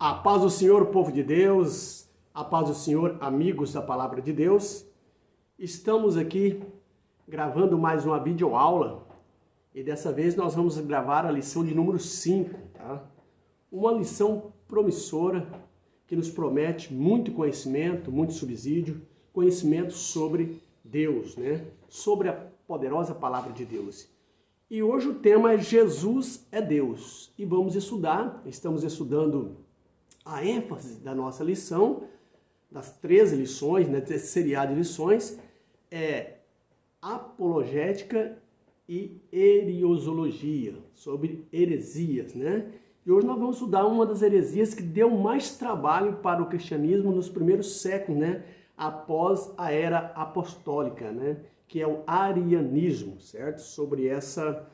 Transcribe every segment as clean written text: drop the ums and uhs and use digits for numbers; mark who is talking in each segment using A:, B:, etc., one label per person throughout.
A: A paz do Senhor, povo de Deus, a paz do Senhor, amigos da Palavra de Deus. Estamos aqui gravando mais uma videoaula e dessa vez nós vamos gravar a lição de número 5, tá? Uma lição promissora que nos promete muito conhecimento, muito subsídio, conhecimento sobre Deus, né? Sobre a poderosa Palavra de Deus. E hoje o tema é Jesus é Deus. E vamos estamos estudando a ênfase da nossa lição, das 13 lições, né, desse seriado de lições, é apologética e heresiologia, sobre heresias, né? E hoje nós vamos estudar uma das heresias que deu mais trabalho para o cristianismo nos primeiros séculos, né? Após a era apostólica, né? Que é o arianismo, certo? Sobre essa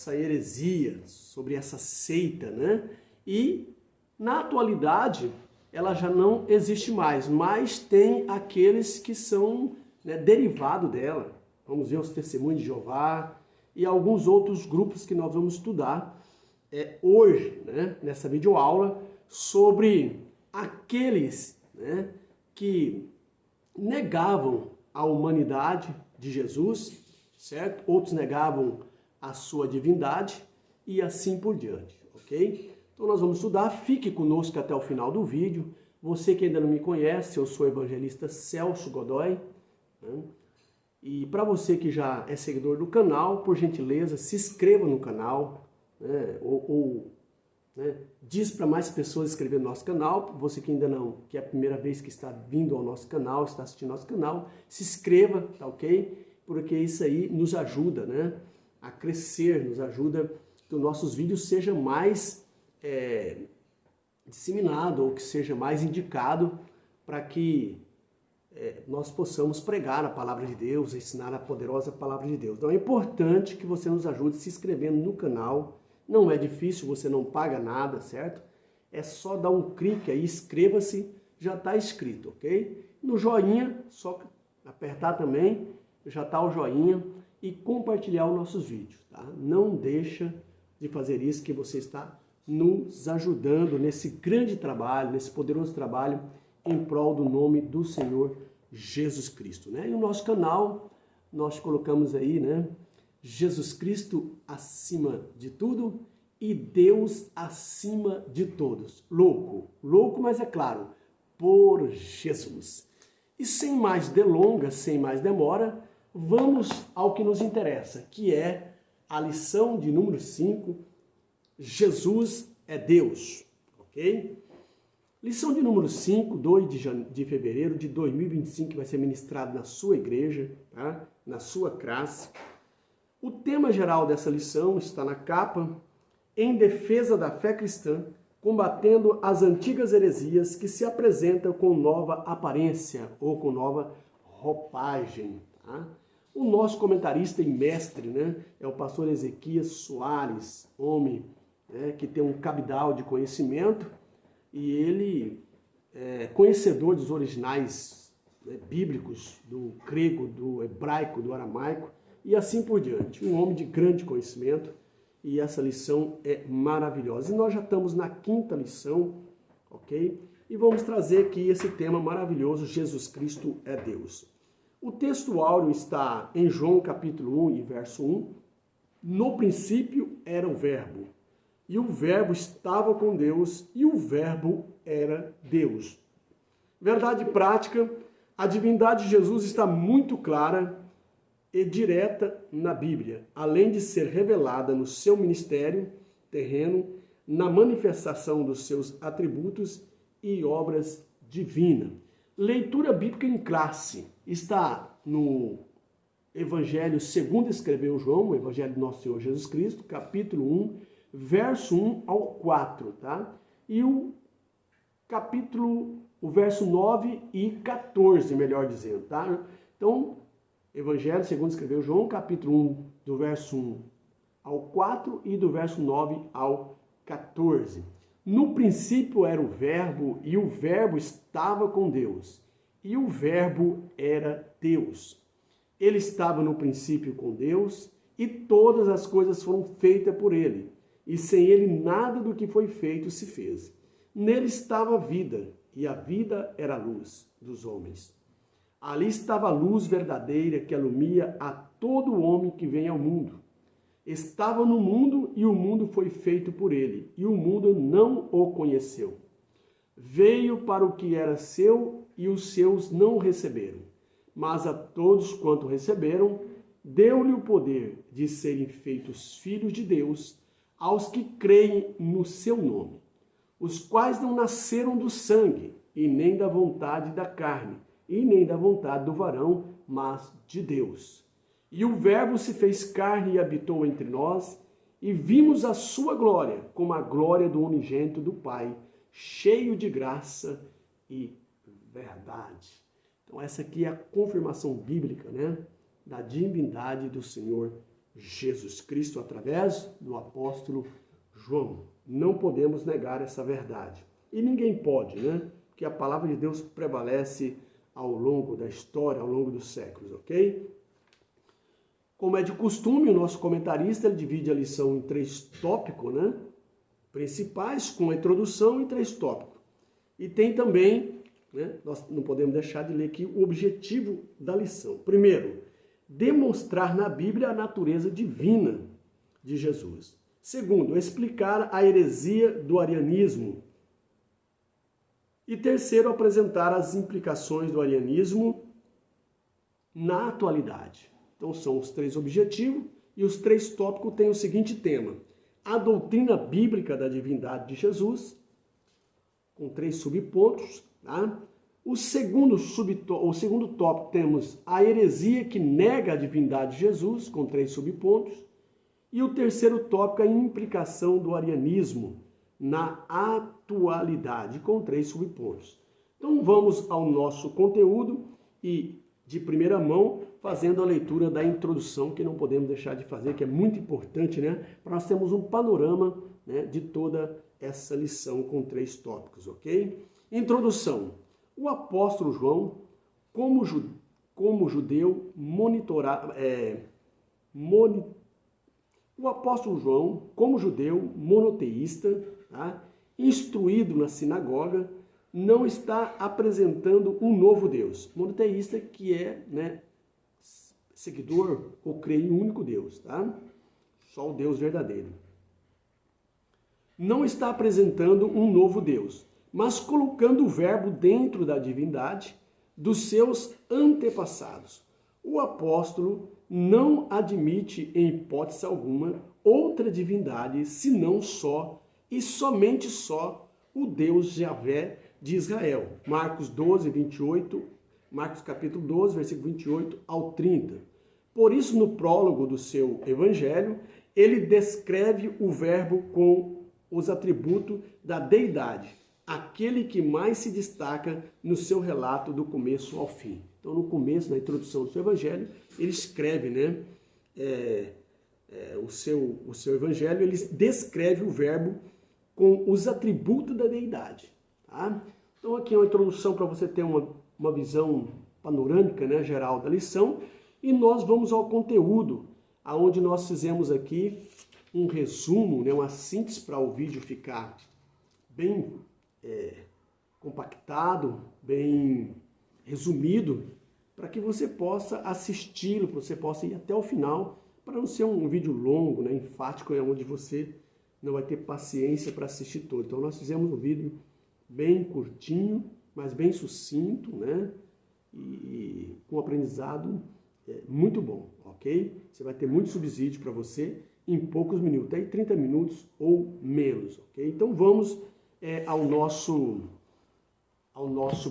A: heresia, sobre essa seita, né? E na atualidade ela já não existe mais, mas tem aqueles que são, né, derivados dela. Vamos ver os Testemunhos de Jeová e alguns outros grupos que nós vamos estudar hoje, né, nessa videoaula, sobre aqueles, né, que negavam a humanidade de Jesus, certo? Outros negavam a sua divindade e assim por diante, ok? Então nós vamos estudar, fique conosco até o final do vídeo. Você que ainda não me conhece, eu sou o evangelista Celso Godoy, né? E para você que já é seguidor do canal, por gentileza, se inscreva no canal, né? Né? Diz para mais pessoas inscrever no nosso canal. Você que ainda não, que é a primeira vez que está vindo ao nosso canal, está assistindo nosso canal, se inscreva, tá ok? Porque isso aí nos ajuda, né, a crescer, nos ajuda que os nossos vídeos sejam mais disseminado, ou que seja mais indicado para que nós possamos pregar a palavra de Deus, ensinar a poderosa palavra de Deus. Então é importante que você nos ajude se inscrevendo no canal. Não é difícil, você não paga nada, certo? É só dar um clique aí, inscreva-se, já está inscrito, ok? No joinha, só apertar também, já está o joinha e compartilhar os nossos vídeos, tá? Não deixa de fazer isso, que você está nos ajudando nesse grande trabalho, nesse poderoso trabalho em prol do nome do Senhor Jesus Cristo, né? E o nosso canal, nós colocamos aí, né, Jesus Cristo acima de tudo e Deus acima de todos. Louco, mas é claro, por Jesus. E sem mais delongas, sem mais demora, vamos ao que nos interessa, que é a lição de número 5, Jesus é Deus, ok? Lição de número 5, 2 de fevereiro de 2025, que vai ser ministrado na sua igreja, tá? Na sua classe. O tema geral dessa lição está na capa: em defesa da fé cristã, combatendo as antigas heresias que se apresentam com nova aparência ou com nova roupagem. Tá? O nosso comentarista e mestre, né, é o pastor Ezequias Soares, homem, né, que tem um cabedal de conhecimento, e ele é conhecedor dos originais, né, bíblicos, do grego, do hebraico, do aramaico, e assim por diante. Um homem de grande conhecimento, e essa lição é maravilhosa. E nós já estamos na 5ª lição, ok? E vamos trazer aqui esse tema maravilhoso: Jesus Cristo é Deus. O texto áureo está em João capítulo 1 e verso 1. No princípio era o Verbo, e o Verbo estava com Deus, e o Verbo era Deus. Verdade prática: a divindade de Jesus está muito clara e direta na Bíblia, além de ser revelada no seu ministério terreno, na manifestação dos seus atributos e obras divinas. Leitura bíblica em classe está no Evangelho segundo escreveu João, o Evangelho do nosso Senhor Jesus Cristo, capítulo 1, verso 1 ao 4, tá? E o verso 9 e 14, melhor dizendo, tá? Então, Evangelho segundo escreveu João, capítulo 1, do verso 1 ao 4 e do verso 9 ao 14. No princípio era o Verbo, e o Verbo estava com Deus, e o Verbo era Deus. Ele estava no princípio com Deus, e todas as coisas foram feitas por ele, e sem ele nada do que foi feito se fez. Nele estava a vida, e a vida era a luz dos homens. Ali estava a luz verdadeira que alumia a todo homem que vem ao mundo. Estava no mundo e o mundo foi feito por ele, e o mundo não o conheceu. Veio para o que era seu e os seus não o receberam. Mas a todos quanto receberam, deu-lhe o poder de serem feitos filhos de Deus, aos que creem no seu nome, os quais não nasceram do sangue, e nem da vontade da carne, e nem da vontade do varão, mas de Deus. E o Verbo se fez carne e habitou entre nós, e vimos a sua glória, como a glória do unigênito do Pai, cheio de graça e verdade. Então essa aqui é a confirmação bíblica, né, da divindade do Senhor Jesus Cristo através do apóstolo João. Não podemos negar essa verdade. E ninguém pode, né? Porque a palavra de Deus prevalece ao longo da história, ao longo dos séculos, ok? Como é de costume, o nosso comentarista ele divide a lição em 3 tópicos, né? Principais, com a introdução e 3 tópicos. E tem também, né? Nós não podemos deixar de ler aqui o objetivo da lição. Primeiro, demonstrar na Bíblia a natureza divina de Jesus. Segundo, explicar a heresia do arianismo. E terceiro, apresentar as implicações do arianismo na atualidade. Então são os 3 objetivos e os 3 tópicos têm o seguinte tema: a doutrina bíblica da divindade de Jesus, com 3 subpontos, tá? O segundo tópico temos a heresia que nega a divindade de Jesus, com 3 subpontos. E o terceiro tópico é a implicação do arianismo na atualidade, com 3 subpontos. Então vamos ao nosso conteúdo e, de primeira mão, fazendo a leitura da introdução, que não podemos deixar de fazer, que é muito importante, né? Para nós termos um panorama, né, de toda essa lição com 3 tópicos, ok? Introdução. O apóstolo João, como judeu, o apóstolo João, como judeu monoteísta, tá, instruído na sinagoga, não está apresentando um novo Deus. Monoteísta que é, né, seguidor ou crê em um único Deus, tá? Só o Deus verdadeiro. Não está apresentando um novo Deus, mas colocando o verbo dentro da divindade dos seus antepassados. O apóstolo não admite, em hipótese alguma, outra divindade, senão só e somente só o Deus Javé de Israel. Marcos 12, 28, Marcos capítulo 12, versículo 28 ao 30. Por isso, no prólogo do seu evangelho, ele descreve o verbo com os atributos da deidade, aquele que mais se destaca no seu relato do começo ao fim. Então, no começo, na introdução do seu evangelho, ele escreve, né, o seu evangelho, ele descreve o verbo com os atributos da deidade. Tá? Então, aqui é uma introdução para você ter uma visão panorâmica, né, geral da lição, e nós vamos ao conteúdo, aonde nós fizemos aqui um resumo, né, uma síntese para o vídeo ficar bem compactado, bem resumido, para que você possa assisti-lo, para você possa ir até o final, para não ser um vídeo longo, né, enfático, onde você não vai ter paciência para assistir todo. Então nós fizemos um vídeo bem curtinho, mas bem sucinto, né, e com um aprendizado muito bom, ok? Você vai ter muito subsídio para você em poucos minutos, aí 30 minutos ou menos, ok? Então vamos ao nosso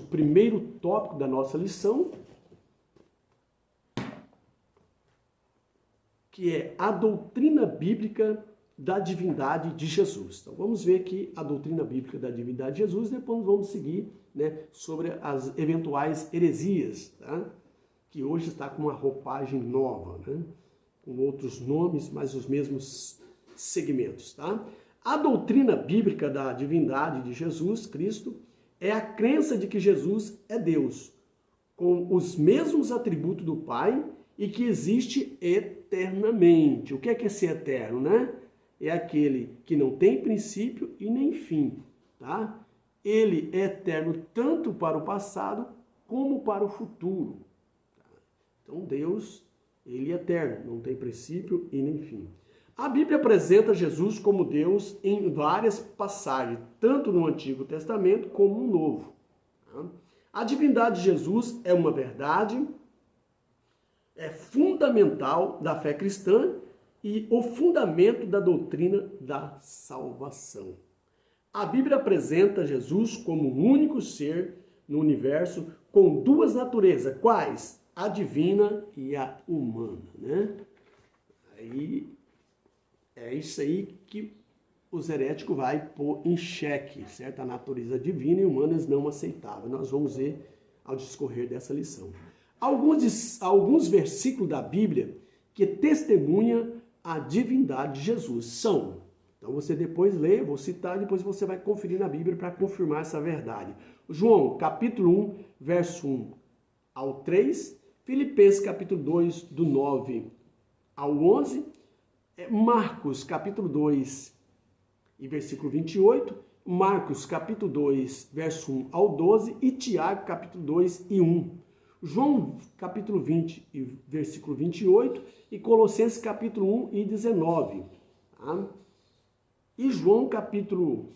A: primeiro tópico da nossa lição, que é a doutrina bíblica da divindade de Jesus. Então vamos ver aqui a doutrina bíblica da divindade de Jesus, depois vamos seguir, né, sobre as eventuais heresias, tá? Que hoje está com uma roupagem nova, né? Com outros nomes, mas os mesmos segmentos, tá? A doutrina bíblica da divindade de Jesus Cristo é a crença de que Jesus é Deus, com os mesmos atributos do Pai e que existe eternamente. O que é ser eterno, né? É aquele que não tem princípio e nem fim, tá? ele é eterno tanto para o passado como para o futuro. Então Deus, ele é eterno, não tem princípio e nem fim. A Bíblia apresenta Jesus como Deus em várias passagens, tanto no Antigo Testamento como no Novo. A divindade de Jesus é uma verdade, é fundamental da fé cristã e o fundamento da doutrina da salvação. A Bíblia apresenta Jesus como o único ser no universo com duas naturezas. Quais? A divina e a humana, né? Aí é isso aí que os heréticos vai pôr em xeque, certo? A natureza divina e humana eles não aceitavam. Nós vamos ver ao discorrer dessa lição. Alguns versículos da Bíblia que testemunham a divindade de Jesus são. Então você depois lê, vou citar, depois você vai conferir na Bíblia para confirmar essa verdade. João, capítulo 1, verso 1 ao 3, Filipenses, capítulo 2, do 9 ao 11, Marcos, capítulo 2, e versículo 28, Marcos, capítulo 2, verso 1 ao 12, e Tiago, capítulo 2 e 1. João, capítulo 20, e versículo 28, e Colossenses, capítulo 1 e 19. Tá? E João, capítulo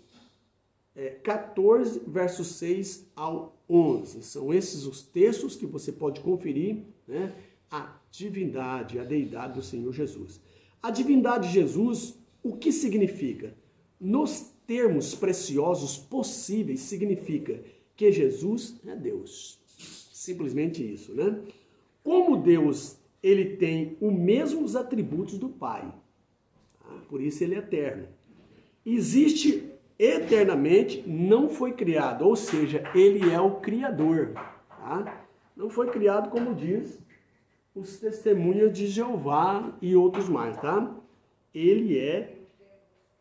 A: 14, versos 6 ao 11. São esses os textos que você pode conferir, né? A divindade, a deidade do Senhor Jesus. A divindade de Jesus, o que significa? Nos termos preciosos possíveis, significa que Jesus é Deus. Simplesmente isso, né? Como Deus, ele tem os mesmos atributos do Pai. Tá? Por isso ele é eterno. Existe eternamente, não foi criado, ou seja, ele é o Criador. Tá? Não foi criado, como diz os testemunhas de Jeová e outros mais, tá? Ele é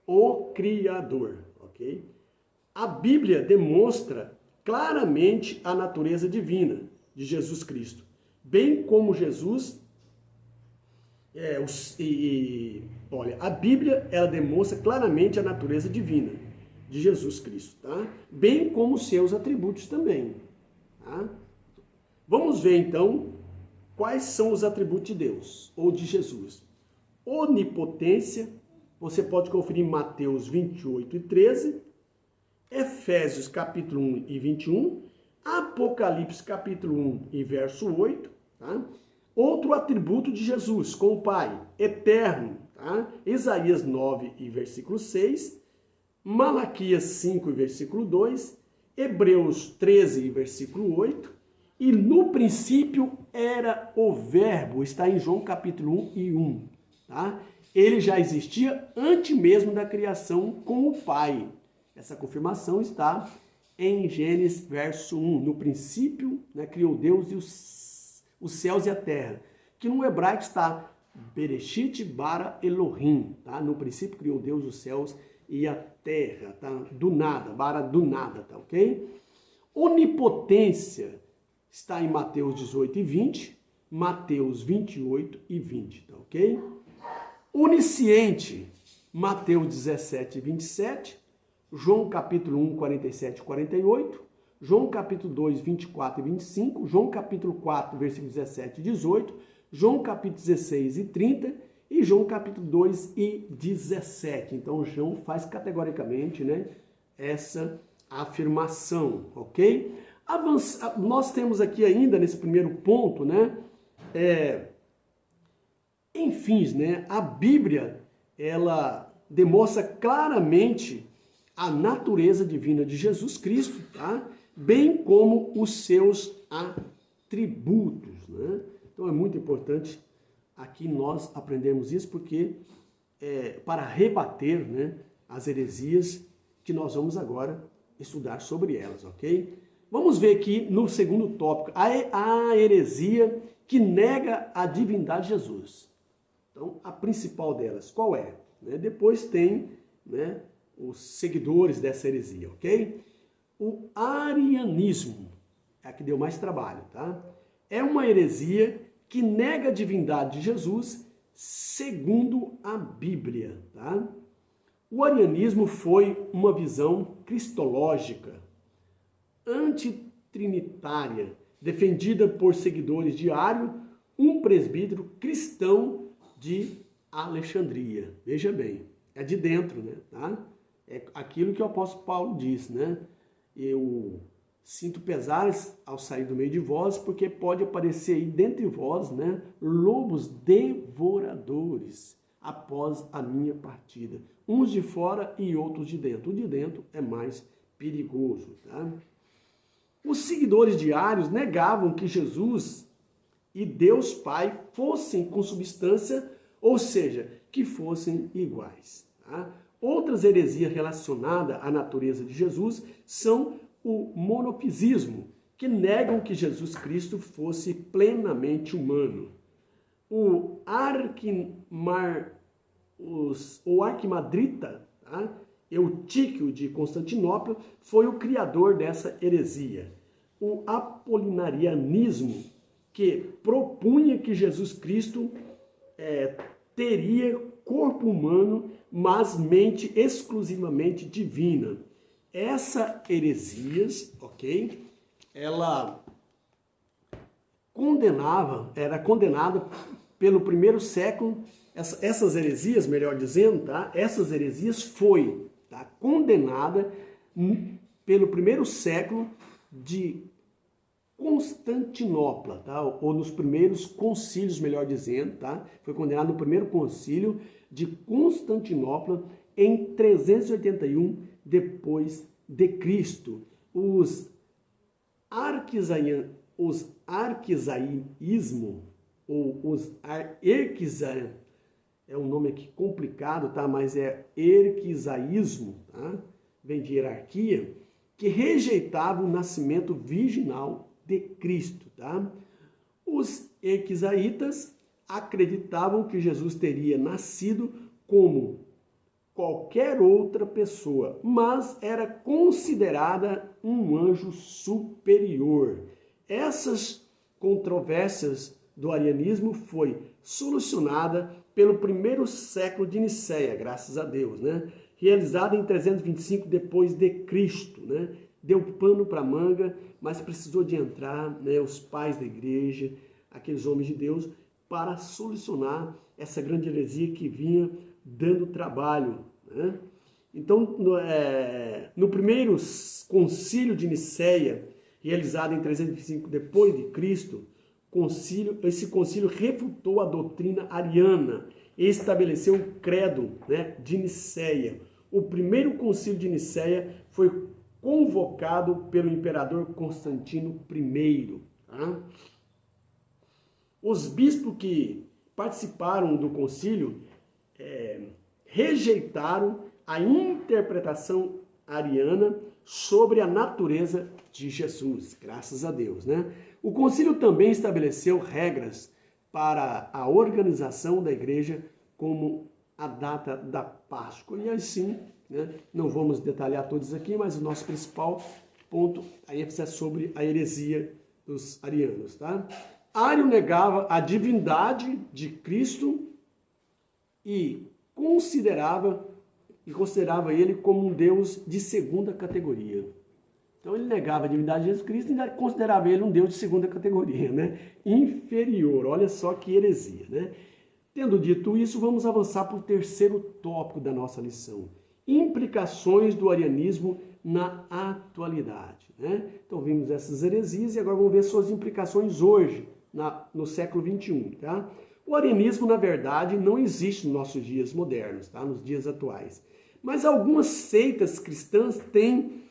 A: o Criador, ok? A Bíblia demonstra claramente a natureza divina de Jesus Cristo, bem como Jesus, olha, a Bíblia, ela demonstra claramente a natureza divina de Jesus Cristo, tá? Bem como seus atributos também, tá? Vamos ver então quais são os atributos de Deus ou de Jesus. Onipotência, você pode conferir em Mateus 28 e 13, Efésios capítulo 1 e 21, Apocalipse capítulo 1 e verso 8, tá? Outro atributo de Jesus com o Pai, eterno, tá? Isaías 9 e versículo 6, Malaquias 5 e versículo 2, Hebreus 13 e versículo 8, e no princípio era o verbo, está em João capítulo 1 e 1, tá? Ele já existia antes mesmo da criação com o Pai. Essa confirmação está em Gênesis verso 1. No princípio, né, criou Deus e os céus e a terra. Que no hebraico está Bereshit bara Elohim. Tá? No princípio criou Deus os céus e a terra. Tá? Do nada, bara do nada, tá ok? Onipotência está em Mateus 18 e 20, Mateus 28 e 20, tá ok? Onisciente, Mateus 17 e 27, João capítulo 1, 47 e 48, João capítulo 2, 24 e 25, João capítulo 4, versículos 17 e 18, João capítulo 16 e 30 e João capítulo 2 e 17. Então, João faz categoricamente, né, essa afirmação, ok? Nós temos aqui ainda, nesse primeiro ponto, né, enfim, né, a Bíblia, ela demonstra claramente a natureza divina de Jesus Cristo, tá? Bem como os seus atributos, né? Então é muito importante aqui nós aprendemos isso, porque para rebater, né, as heresias que nós vamos agora estudar sobre elas, ok? Vamos ver aqui no segundo tópico, a heresia que nega a divindade de Jesus. Então, a principal delas, qual é? Depois tem, né, os seguidores dessa heresia, ok? O arianismo é a que deu mais trabalho, tá? É uma heresia que nega a divindade de Jesus segundo a Bíblia, tá? O arianismo foi uma visão cristológica, antitrinitária, defendida por seguidores de Ário, um presbítero cristão de Alexandria. Veja bem, é de dentro, né? Tá? É aquilo que o apóstolo Paulo diz, né? Eu sinto pesares ao sair do meio de vós, porque pode aparecer aí dentre vós, né, lobos devoradores após a minha partida. Uns de fora e outros de dentro. O de dentro é mais perigoso, tá? Os seguidores de Ários negavam que Jesus e Deus Pai fossem consubstância, ou seja, que fossem iguais. Tá? Outras heresias relacionadas à natureza de Jesus são o monofisismo, que negam que Jesus Cristo fosse plenamente humano. O arquimadrita, tá? Eutíquio de Constantinopla, foi o criador dessa heresia. O apolinarianismo, que propunha que Jesus Cristo teria corpo humano, mas mente exclusivamente divina. Essa heresias, ok? Ela era condenada pelo primeiro século, essas heresias, melhor dizendo, tá? Essas heresias foi, tá, condenada pelo primeiro século de Constantinopla, tá? Ou nos primeiros concílios, melhor dizendo, tá? Foi condenado no primeiro concílio de Constantinopla em 381 depois de Cristo. Os arquisaísmo, ou os erquisaísmo, é um nome aqui complicado, tá? Mas é erquisaísmo, tá? Vem de hierarquia, que rejeitava o nascimento virginal de Cristo, tá? Os erquisaítas acreditavam que Jesus teria nascido como qualquer outra pessoa, mas era considerada um anjo superior. Essas controvérsias do arianismo foi solucionada pelo primeiro século de Nicéia, graças a Deus, né? Realizada em 325 depois de Cristo, né? Deu pano para manga, mas precisou de entrar, né, os pais da igreja, aqueles homens de Deus, para solucionar essa grande heresia que vinha dando trabalho, né? Então, no primeiro concílio de Nicéia, realizado em 325 depois de Cristo, esse concílio refutou a doutrina ariana e estabeleceu o credo, né, de Nicéia. O primeiro concílio de Nicéia foi convocado pelo imperador Constantino I. Tá? Os bispos que participaram do concílio rejeitaram a interpretação ariana sobre a natureza de Jesus, graças a Deus, né? O concílio também estabeleceu regras para a organização da igreja, como a data da Páscoa. E assim, né, não vamos detalhar todos aqui, mas o nosso principal ponto a ênfase é sobre a heresia dos arianos, tá? Ário negava a divindade de Cristo e considerava ele como um Deus de segunda categoria. Então ele negava a divindade de Jesus Cristo e considerava ele um Deus de segunda categoria, né? Inferior. Olha só que heresia, né? Tendo dito isso, vamos avançar para o terceiro tópico da nossa lição. Implicações do arianismo na atualidade, né? Então vimos essas heresias e agora vamos ver suas implicações hoje, no século XXI, tá? O arianismo, na verdade, não existe nos nossos dias modernos, tá? Nos dias atuais. Mas algumas seitas cristãs têm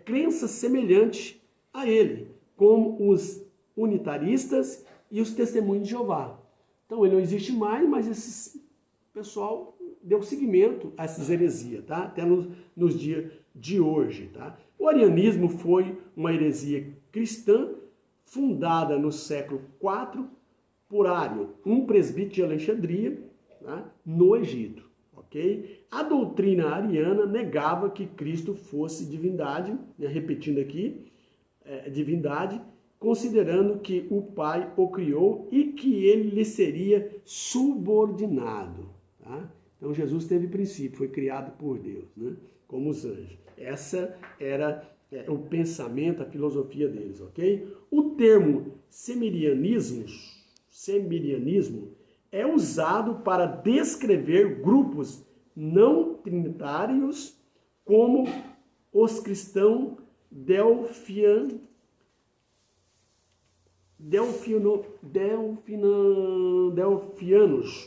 A: crença semelhante a ele, como os unitaristas e os testemunhos de Jeová. Então ele não existe mais, mas esse pessoal deu seguimento a essas heresias, tá? Até nos dias de hoje, tá? O arianismo foi uma heresia cristã fundada no século IV por Ário, um presbítero de Alexandria, tá? No Egito. Okay? A doutrina ariana negava que Cristo fosse divindade, né? Repetindo aqui, divindade, considerando que o Pai o criou e que ele lhe seria subordinado. Tá? Então Jesus teve princípio, foi criado por Deus, né? Como os anjos. Essa era o pensamento, a filosofia deles, ok? O termo semirianismo é usado para descrever grupos não trinitários como os cristãos delfianos,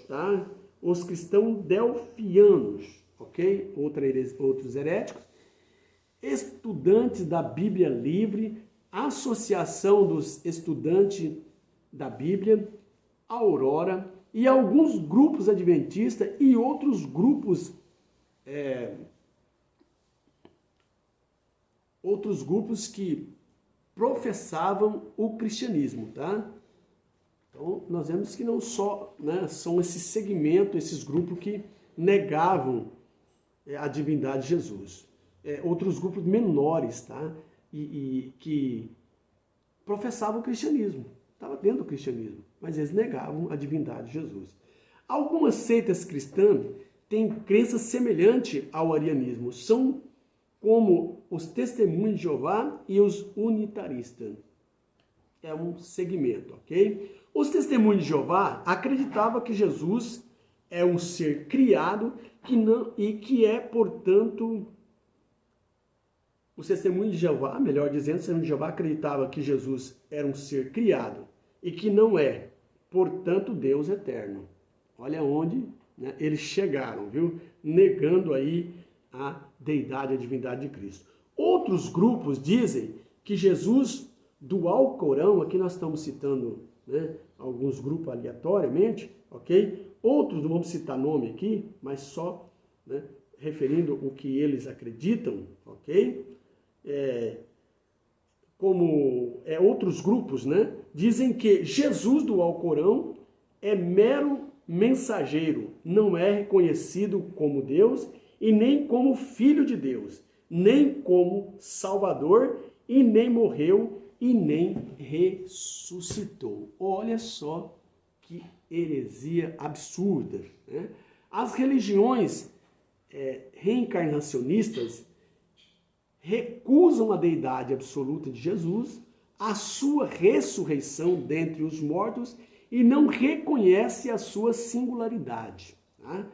A: tá? Os cristãos delfianos, ok? Outros heréticos, estudantes da Bíblia Livre, Associação dos Estudantes da Bíblia, Aurora e alguns grupos adventistas e outros grupos que professavam o cristianismo, tá? Então, nós vemos que não só, né, são esses segmentos, esses grupos que negavam a divindade de Jesus. Outros grupos menores, tá? E que professavam o cristianismo, estava dentro do cristianismo, mas eles negavam a divindade de Jesus. Algumas seitas cristãs têm crença semelhante ao arianismo, são como os Testemunhos de Jeová e os unitaristas. É um segmento, ok? Os Testemunhos de Jeová acreditavam que Jesus é um ser criado que é, portanto, os Testemunhos de Jeová, melhor dizendo, os Testemunhos de Jeová acreditavam que Jesus era um ser criado e que não é, portanto, Deus eterno. Olha onde, né, eles chegaram, viu? Negando aí a deidade, a divindade de Cristo. Outros grupos dizem que Jesus do Alcorão, aqui nós estamos citando, né, alguns grupos aleatoriamente, ok? Outros, não vamos citar nome aqui, mas só, né, referindo o que eles acreditam, ok? Outros grupos, né, dizem que Jesus do Alcorão é mero mensageiro, não é reconhecido como Deus e nem como Filho de Deus, nem como Salvador, e nem morreu e nem ressuscitou. Olha só que heresia absurda, né? As religiões reencarnacionistas recusam a deidade absoluta de Jesus, a sua ressurreição dentre os mortos e não reconhecem a sua singularidade, tá?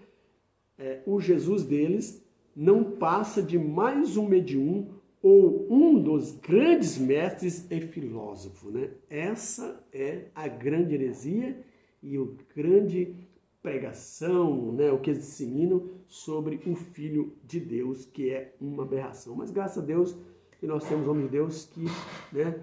A: O Jesus deles não passa de mais um medium ou um dos grandes mestres e filósofos, né? Essa é a grande heresia e a grande pregação, né? O que eles disseminam sobre o Filho de Deus, que é uma aberração. Mas graças a Deus que nós temos homem de Deus que, né,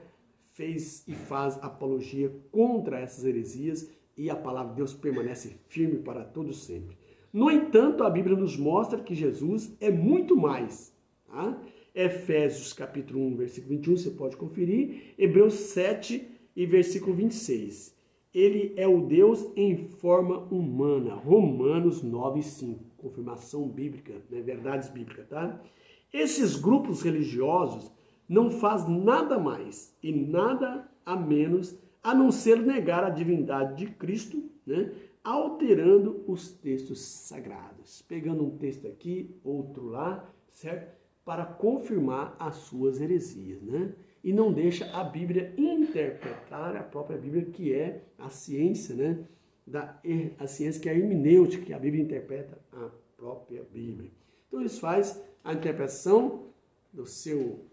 A: fez e faz apologia contra essas heresias e a palavra de Deus permanece firme para todo sempre. No entanto, a Bíblia nos mostra que Jesus é muito mais, tá? Efésios capítulo 1, versículo 21, você pode conferir. Hebreus 7 e versículo 26. Ele é o Deus em forma humana. Romanos 9, 5. Confirmação bíblica, né? Verdades bíblicas, tá? Esses grupos religiosos não fazem nada mais e nada a menos a não ser negar a divindade de Cristo, né? Alterando os textos sagrados. Pegando um texto aqui, outro lá, certo? Para confirmar as suas heresias, né? E não deixa a Bíblia interpretar a própria Bíblia, que é a ciência, né? A ciência que é a hermenêutica, que a Bíblia interpreta a própria Bíblia. Então eles fazem a interpretação do seu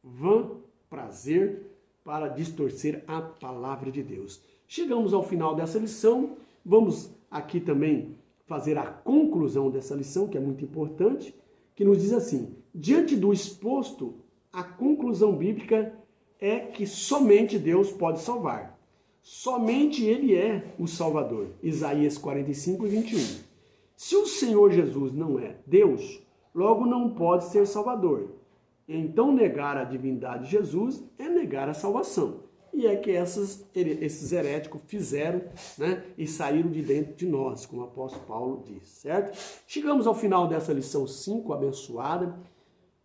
A: vã prazer para distorcer a palavra de Deus. Chegamos ao final dessa lição, vamos aqui também fazer a conclusão dessa lição, que é muito importante, que nos diz assim: diante do exposto, a conclusão bíblica é que somente Deus pode salvar. Somente Ele é o Salvador. Isaías 45, 21. Se o Senhor Jesus não é Deus, logo não pode ser Salvador. Então negar a divindade de Jesus é negar a salvação. E é que esses heréticos fizeram, né, e saíram de dentro de nós, como o apóstolo Paulo diz, certo? Chegamos ao final dessa lição 5, abençoada.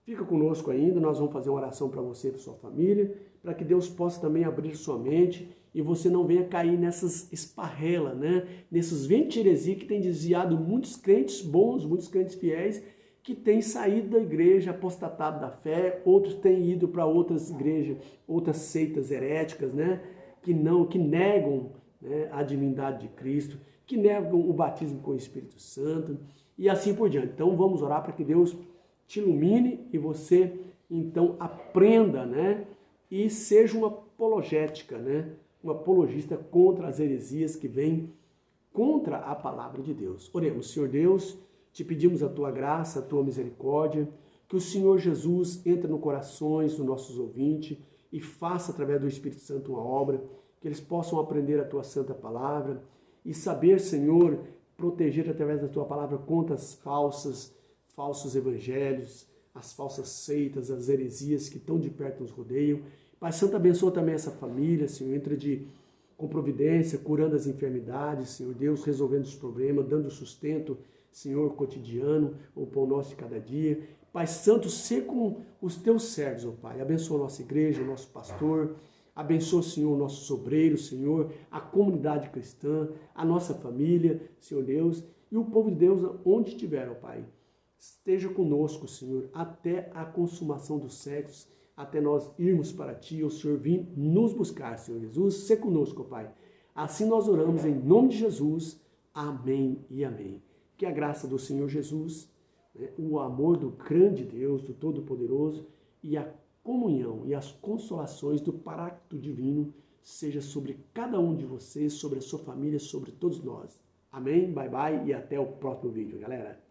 A: Fica conosco ainda, nós vamos fazer uma oração para você e para sua família, para que Deus possa também abrir sua mente e você não venha cair nessas esparrelas, né? Nesses ventos de heresia que tem desviado muitos crentes bons, muitos crentes fiéis, que têm saído da igreja, apostatado da fé, outros têm ido para outras igrejas, outras seitas heréticas, né? Que negam, né, a divindade de Cristo, que negam o batismo com o Espírito Santo e assim por diante. Então vamos orar para que Deus te ilumine e você então aprenda, né? E seja uma apologética, né? Um apologista contra as heresias que vêm contra a palavra de Deus. Oremos, Senhor Deus, te pedimos a tua graça, a tua misericórdia, que o Senhor Jesus entre no corações dos nossos ouvintes e faça através do Espírito Santo uma obra, que eles possam aprender a tua santa palavra e saber, Senhor, proteger através da tua palavra contra as falsos evangelhos, as falsas seitas, as heresias que tão de perto nos rodeiam. Pai Santo, abençoa também essa família, Senhor, entra com providência, curando as enfermidades, Senhor Deus, resolvendo os problemas, dando sustento, Senhor, cotidiano, o pão nosso de cada dia. Pai Santo, sê com os teus servos, ó Pai. Abençoa a nossa igreja, o nosso pastor. Abençoa, Senhor, nossos obreiros, Senhor, a comunidade cristã, a nossa família, Senhor Deus, e o povo de Deus, onde estiver, ó Pai. Esteja conosco, Senhor, até a consumação dos séculos, até nós irmos para Ti, o Senhor vir nos buscar, Senhor Jesus. Sê conosco, ó Pai. Assim nós oramos em nome de Jesus. Amém e amém. Que a graça do Senhor Jesus, né, o amor do grande Deus, do Todo-Poderoso, e a comunhão e as consolações do Paráclito Divino seja sobre cada um de vocês, sobre a sua família, sobre todos nós. Amém? Bye, bye e até o próximo vídeo, galera.